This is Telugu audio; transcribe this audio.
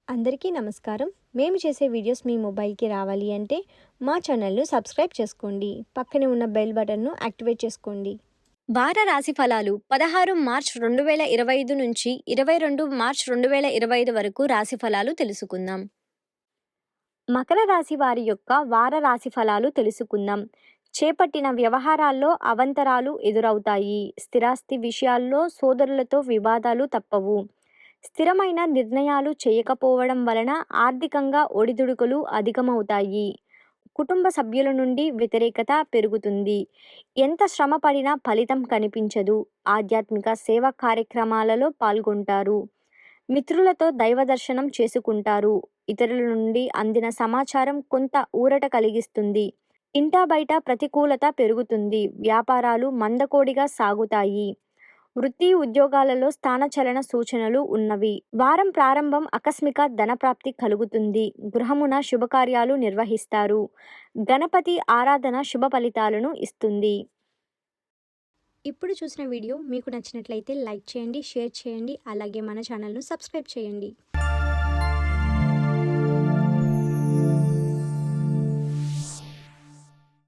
అందరికీ నమస్కారం. మేము చేసే వీడియోస్ మీ మొబైల్కి రావాలి అంటే మా ఛానల్ను సబ్స్క్రైబ్ చేసుకోండి. పక్కనే ఉన్న బెల్ బటన్ను యాక్టివేట్ చేసుకోండి. వార రాశి ఫలాలు 16 మార్చ్ 2025 నుంచి 22 మార్చ్ 2025 వరకు రాశి ఫలాలు తెలుసుకుందాం. మకర రాశి వారి యొక్క వార రాశి ఫలాలు తెలుసుకుందాం. చేపట్టిన వ్యవహారాల్లో అవంతరాలు ఎదురవుతాయి. స్థిరాస్తి విషయాల్లో సోదరులతో వివాదాలు తప్పవు. స్థిరమైన నిర్ణయాలు చేయకపోవడం వలన ఆర్థికంగా ఒడిదుడుకులు అధికమవుతాయి. కుటుంబ సభ్యుల నుండి వ్యతిరేకత పెరుగుతుంది. ఎంత శ్రమ పడినా ఫలితం కనిపించదు. ఆధ్యాత్మిక సేవా కార్యక్రమాలలో పాల్గొంటారు. మిత్రులతో దైవ దర్శనం చేసుకుంటారు. ఇతరుల నుండి అందిన సమాచారం కొంత ఊరట కలిగిస్తుంది. ఇంటా బయట ప్రతికూలత పెరుగుతుంది. వ్యాపారాలు మందకోడిగా సాగుతాయి. వృత్తి ఉద్యోగాలలో స్థానచలన సూచనలు ఉన్నవి. వారం ప్రారంభం ఆకస్మిక ధనప్రాప్తి కలుగుతుంది. గృహమున శుభకార్యాలు నిర్వహిస్తారు. గణపతి ఆరాధన శుభ ఫలితాలను ఇస్తుంది. ఇప్పుడు చూసిన వీడియో మీకు నచ్చినట్లయితే లైక్ చేయండి, షేర్ చేయండి, అలాగే మన ఛానల్ను సబ్స్క్రైబ్ చేయండి.